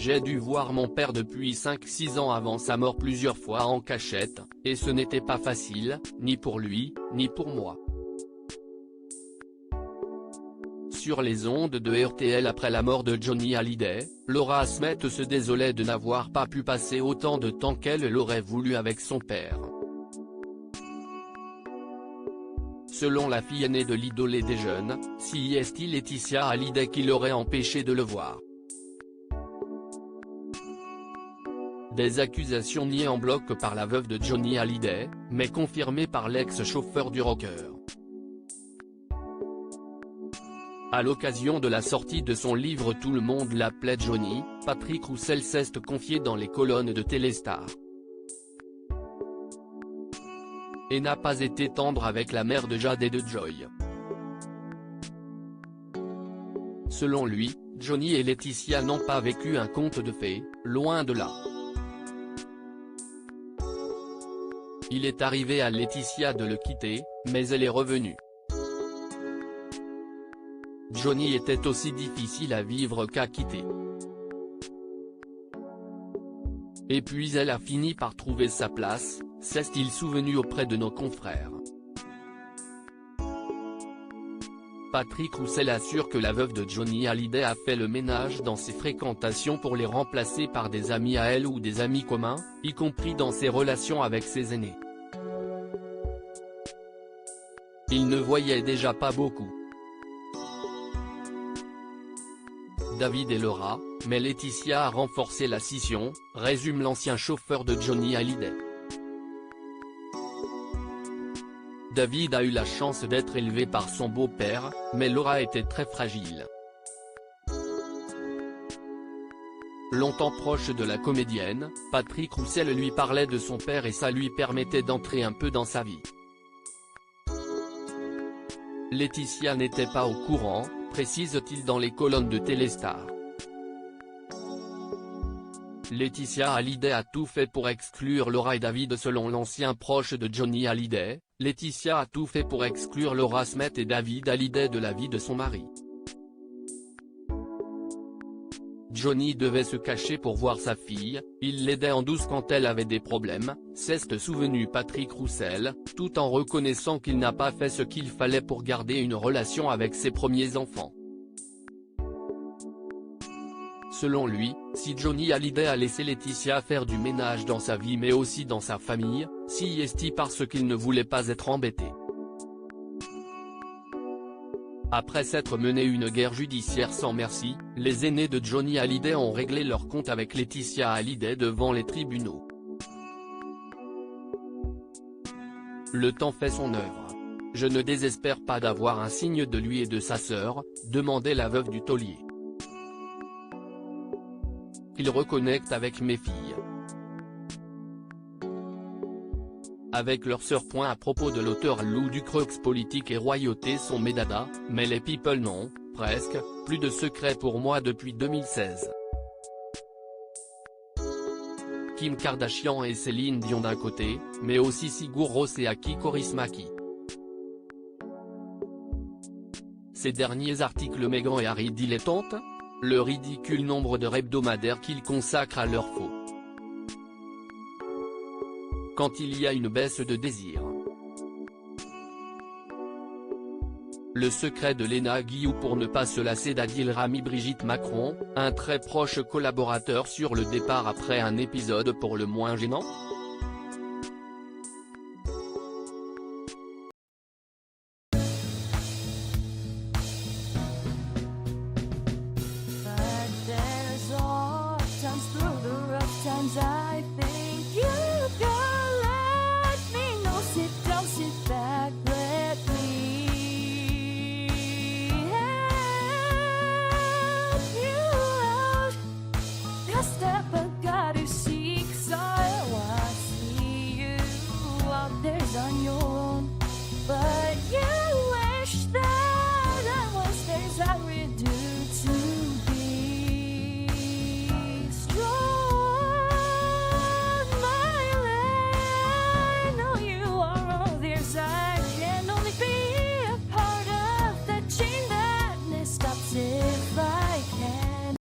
J'ai dû voir mon père depuis 5-6 ans avant sa mort plusieurs fois en cachette, et ce n'était pas facile, ni pour lui, ni pour moi. Sur les ondes de RTL après la mort de Johnny Hallyday, Laura Smet se désolait de n'avoir pas pu passer autant de temps qu'elle l'aurait voulu avec son père. Selon la fille aînée de l'idole des jeunes, c'est Laetitia Hallyday qui l'aurait empêché de le voir. Des accusations niées en bloc par la veuve de Johnny Hallyday, mais confirmées par l'ex-chauffeur du rocker. À l'occasion de la sortie de son livre Tout le monde l'appelait Johnny, Patrick Roussel s'est confié dans les colonnes de Téléstar. Et n'a pas été tendre avec la mère de Jade et de Joy. Selon lui, Johnny et Laetitia n'ont pas vécu un conte de fées, loin de là. Il est arrivé à Laetitia de le quitter, mais elle est revenue. Johnny était aussi difficile à vivre qu'à quitter. Et puis elle a fini par trouver sa place, s'est-il souvenu auprès de nos confrères. Patrick Roussel assure que la veuve de Johnny Hallyday a fait le ménage dans ses fréquentations pour les remplacer par des amis à elle ou des amis communs, y compris dans ses relations avec ses aînés. Il ne voyait déjà pas beaucoup David et Laura, mais Laetitia a renforcé la scission, résume l'ancien chauffeur de Johnny Hallyday. David a eu la chance d'être élevé par son beau-père, mais Laura était très fragile. Longtemps proche de la comédienne, Patrick Roussel lui parlait de son père et ça lui permettait d'entrer un peu dans sa vie. Laetitia n'était pas au courant, précise-t-il dans les colonnes de Téléstar. Laetitia Hallyday a tout fait pour exclure Laura et David selon l'ancien proche de Johnny Hallyday, Laetitia a tout fait pour exclure Laura Smet et David Hallyday de la vie de son mari. Johnny devait se cacher pour voir sa fille, il l'aidait en douce quand elle avait des problèmes, s'est souvenu Patrick Roussel, tout en reconnaissant qu'il n'a pas fait ce qu'il fallait pour garder une relation avec ses premiers enfants. Selon lui, si Johnny Hallyday a laissé Laetitia faire du ménage dans sa vie mais aussi dans sa famille, c'est parce qu'il ne voulait pas être embêté. Après s'être mené une guerre judiciaire sans merci, les aînés de Johnny Hallyday ont réglé leur compte avec Laetitia Hallyday devant les tribunaux. Le temps fait son œuvre. Je ne désespère pas d'avoir un signe de lui et de sa sœur, demandait la veuve du taulier. Qu'il reconnecte avec mes filles. Avec leur sœur. À propos de l'auteur Lou Ducreux, politique et royauté sont mes dadas, mais les people non, presque, plus de secret pour moi depuis 2016. Kim Kardashian et Céline Dion d'un côté, mais aussi Sigur Rós et Aki Kaurismäki. Ces derniers articles Meghan et Harry dilettantes, le ridicule nombre d'heures hebdomadaires qu'ils consacrent à leur faux. Quand il y a une baisse de désir. Le secret de Léna Guillou pour ne pas se lasser d'Adil Rami. Brigitte Macron, un très proche collaborateur sur le départ après un épisode pour le moins gênant.